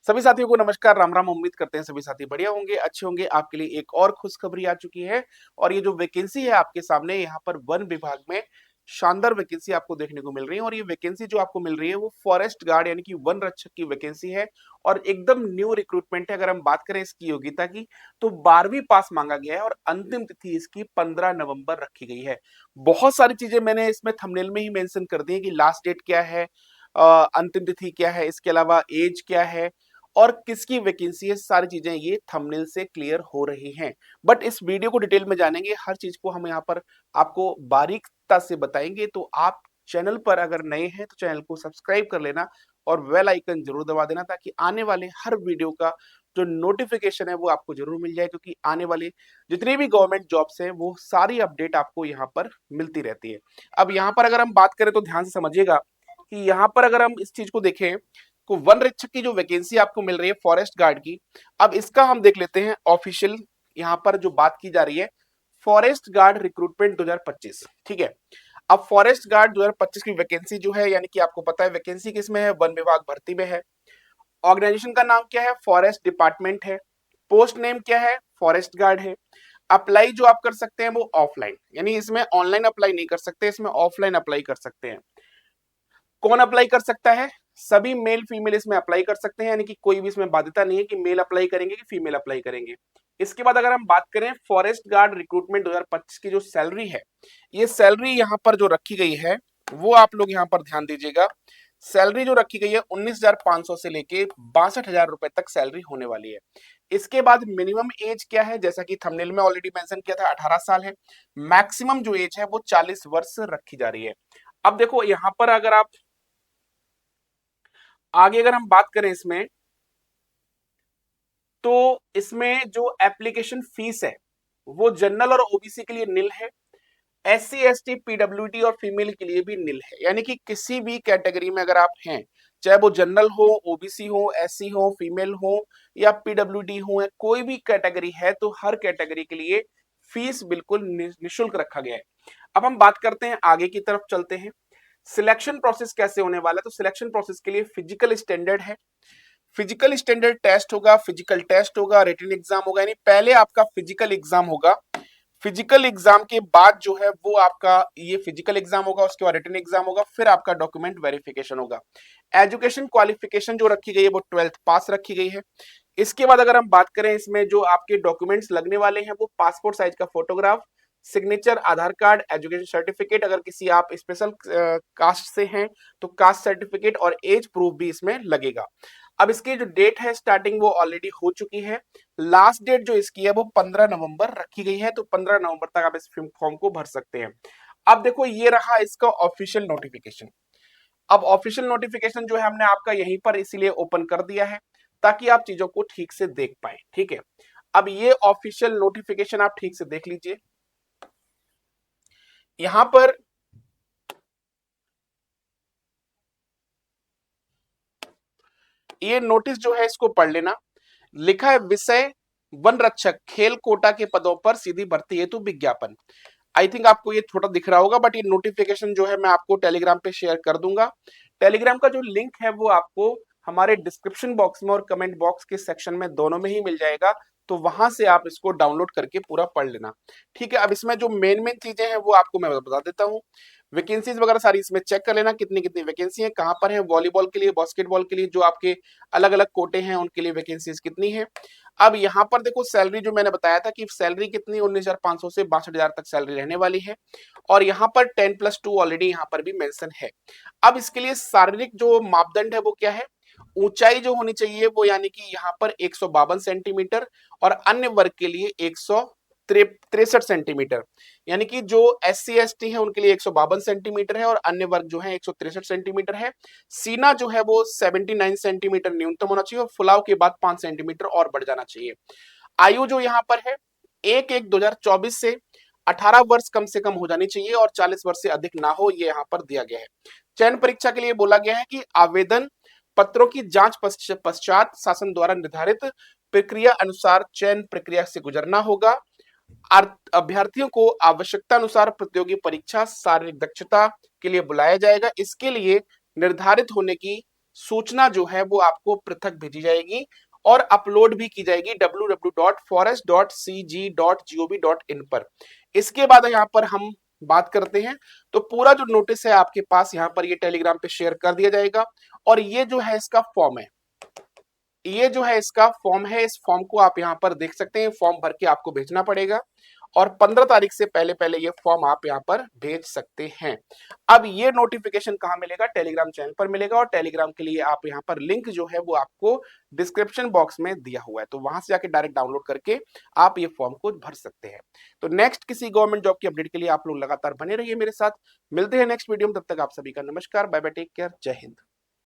सभी साथियों को नमस्कार, राम राम। उम्मीद करते हैं सभी साथी बढ़िया होंगे, अच्छे होंगे। आपके लिए एक और खुशखबरी आ चुकी है और ये जो वैकेंसी है आपके सामने, यहाँ पर वन विभाग में शानदार वैकेंसी आपको देखने को मिल रही है। और ये वैकेंसी जो आपको मिल रही है वो फॉरेस्ट गार्ड यानी कि वन रक्षक की वैकेंसी है और एकदम न्यू रिक्रूटमेंट है। अगर हम बात करें इसकी योग्यता की तो 12वीं पास मांगा गया है और अंतिम तिथि इसकी 15 नवंबर रखी गई है। बहुत सारी चीजें मैंने इसमें थंबनेल में ही मेंशन कर दी है कि लास्ट डेट क्या है, अंतिम तिथि क्या है, इसके अलावा एज क्या है और किसकी वैकेंसी है। सारी चीजें ये थंबनेल से क्लियर हो रही हैं। बट इस वीडियो को डिटेल में जानेंगे, हर चीज को हम यहाँ पर आपको बारीकता से बताएंगे। तो आप चैनल पर अगर नए हैं तो चैनल को सब्सक्राइब कर लेना और बेल आइकन जरूर दबा देना, ताकि आने वाले हर वीडियो का जो नोटिफिकेशन है वो आपको जरूर मिल जाए। क्योंकि आने वाले जितनी भी गवर्नमेंट जॉब्स हैं वो सारी अपडेट आपको यहाँ पर मिलती रहती है। अब यहाँ पर अगर हम बात करें तो ध्यान से समझिएगा कि यहाँ पर अगर हम इस चीज को देखें को वन रक्षक की जो वैकेंसी आपको मिल रही है फॉरेस्ट गार्ड की, अब इसका हम देख लेते हैं ऑफिशियल। यहाँ पर जो बात की जा रही है फॉरेस्ट गार्ड रिक्रूटमेंट 2025, ठीक है। अब फॉरेस्ट गार्ड 2025 की वैकेंसी जो है, यानी कि आपको पता है वैकेंसी किसमें है, वन विभाग भर्ती में है। ऑर्गेनाइजेशन का नाम क्या है, फॉरेस्ट डिपार्टमेंट है। पोस्ट नेम क्या है, फॉरेस्ट गार्ड है। अप्लाई जो आप कर सकते हैं वो ऑफलाइन, यानी इसमें ऑनलाइन अप्लाई नहीं कर सकते, इसमें ऑफलाइन अप्लाई कर सकते हैं। कौन अप्लाई कर सकता है, सभी मेल फीमेल इसमें अप्लाई कर सकते हैं, यानी कि कोई भी इसमें बाध्यता नहीं है कि मेल अप्लाई करेंगे कि फीमेल अप्लाई करेंगे। इसके बाद अगर हम बात करें फॉरेस्ट गार्ड रिक्रूटमेंट 2025 की जो सैलरी है, ये सैलरी यहाँ पर जो रखी गई है वो आप लोग यहाँ पर ध्यान दीजिएगा। सैलरी जो रखी गई है 19,500 से लेके 62,000 रुपए तक सैलरी होने वाली है। इसके बाद मिनिमम एज क्या है, जैसा कि थंबनेल में ऑलरेडी मेंशन किया था 18 साल है। मैक्सिमम जो एज है वो 40 वर्ष रखी जा रही है। अब देखो यहाँ पर अगर आप आगे अगर हम बात करें इसमें, तो इसमें जो एप्लीकेशन फीस है वो जनरल और ओबीसी के लिए निल है। एससी एसटी पीडब्ल्यूडी और फीमेल के लिए भी निल है। यानी कि किसी भी कैटेगरी में अगर आप हैं, चाहे वो जनरल हो, ओबीसी हो, एससी हो, फीमेल हो या पीडब्ल्यूडी हो, कोई भी कैटेगरी है तो हर कैटेगरी के लिए फीस बिल्कुल निशुल्क रखा गया है। अब हम बात करते हैं, आगे की तरफ चलते हैं। सिलेक्शन प्रोसेस कैसे होने वाला है, तो सिलेक्शन प्रोसेस के लिए फिजिकल स्टैंडर्ड है। फिजिकल स्टैंडर्ड टेस्ट होगा, फिजिकल टेस्ट होगा, रिटन एग्जाम होगा। यानी पहले आपका फिजिकल एग्जाम होगा, फिजिकल एग्जाम के बाद जो है वो आपका ये फिजिकल एग्जाम होगा, उसके बाद रिटन एग्जाम होगा, फिर आपका डॉक्यूमेंट वेरिफिकेशन होगा। एजुकेशन क्वालिफिकेशन जो रखी गई है वो 12th पास रखी गई है। इसके बाद अगर हम बात करें इसमें जो आपके डॉक्यूमेंट्स लगने वाले हैं वो पासपोर्ट साइज का फोटोग्राफ, सिग्नेचर, आधार कार्ड, एजुकेशन सर्टिफिकेट, अगर किसी आप स्पेशल कास्ट से हैं तो कास्ट सर्टिफिकेट और एज प्रूफ भी इसमें लगेगा। अब इसकी जो डेट है स्टार्टिंग वो ऑलरेडी हो चुकी है। लास्ट डेट जो इसकी है वो 15 नवंबर रखी गई है, तो 15 नवंबर तक आप इस फॉर्म को भर सकते हैं। अब देखो ये रहा इसका ऑफिशियल नोटिफिकेशन। अब ऑफिशियल नोटिफिकेशन जो है हमने आपका यहीं पर इसीलिए ओपन कर दिया है ताकि आप चीजों को ठीक से देख पाए, ठीक है। अब ये ऑफिशियल नोटिफिकेशन आप ठीक से देख लीजिए। यहां पर ये नोटिस जो है इसको पढ़ लेना। लिखा है विषय वन रक्षक, खेल कोटा के पदों पर सीधी भर्ती हेतु विज्ञापन। आई थिंक आपको ये थोड़ा दिख रहा होगा, बट ये नोटिफिकेशन जो है मैं आपको टेलीग्राम पे शेयर कर दूंगा। टेलीग्राम का जो लिंक है वो आपको हमारे डिस्क्रिप्शन बॉक्स में और कमेंट बॉक्स के सेक्शन में दोनों में ही मिल जाएगा, तो वहां से आप इसको डाउनलोड करके पूरा पढ़ लेना, ठीक है। अब इसमें जो मेन मेन चीजें हैं वो आपको मैं बता देता हूँ। वैकेंसीज वगैरह सारी इसमें चेक कर लेना, कितनी कितनी वैकेंसी है, कहाँ पर है। वॉलीबॉल के लिए, बास्केटबॉल के लिए जो आपके अलग अलग कोटे हैं उनके लिए वैकेंसीज कितनी है। अब यहाँ पर देखो सैलरी जो मैंने बताया था कि सैलरी कितनी 19,500 से 62,000 तक सैलरी रहने वाली है। और यहाँ पर 10+2 ऑलरेडी यहाँ पर भी मेंशन है। अब इसके लिए शारीरिक जो मापदंड है वो क्या है, ऊंचाई जो होनी चाहिए वो यानी कि यहाँ पर 152 सेंटीमीटर और अन्य वर्ग के लिए 163 सेंटीमीटर। यानी कि जो SC ST है उनके लिए 152 सेंटीमीटर है और अन्य वर्ग जो है 163 सेंटीमीटर है। सीना जो है वो 79 सेंटीमीटर न्यूनतम होना चाहिए और फुलाव के बाद 5 सेंटीमीटर और बढ़ जाना चाहिए। आयु जो यहाँ पर है 1/1/2024 से 18 वर्ष कम से कम हो जानी चाहिए और 40 वर्ष से अधिक ना हो, ये यहाँ पर दिया गया है। चयन परीक्षा के लिए बोला गया है कि आवेदन पत्रों की जांच पश्चात शासन द्वारा निर्धारित प्रक्रिया अनुसार चयन प्रक्रिया से गुजरना होगा। अभ्यर्थियों को आवश्यकता अनुसार प्रतियोगी परीक्षा शारीरिक दक्षता के लिए बुलाया जाएगा। इसके लिए निर्धारित होने की सूचना जो है वो आपको पृथक भेजी जाएगी और अपलोड भी की जाएगी www.forest.cg.gov.in पर। इसके बाद यहाँ पर हम बात करते हैं, तो पूरा जो नोटिस है आपके पास यहाँ पर ये टेलीग्राम पे शेयर कर दिया जाएगा और ये जो है इसका फॉर्म है, ये जो है इसका फॉर्म है। इस फॉर्म को आप यहाँ पर देख सकते हैं, फॉर्म भर के आपको भेजना पड़ेगा और 15 तारीख से पहले पहले ये फॉर्म आप यहाँ पर भेज सकते हैं। अब ये नोटिफिकेशन कहाँ मिलेगा? टेलीग्राम चैनल पर मिलेगा और टेलीग्राम के लिए आप यहाँ पर लिंक जो है वो आपको डिस्क्रिप्शन बॉक्स में दिया हुआ है, तो वहां से जाके डायरेक्ट डाउनलोड करके आप ये फॉर्म को भर सकते हैं। तो नेक्स्ट किसी गवर्नमेंट जॉब की अपडेट के लिए आप लोग लगातार बने रहिए मेरे साथ। मिलते हैं नेक्स्ट वीडियो में, तब तक आप सभी का नमस्कार, बाय बाय, टेक केयर, जय हिंद।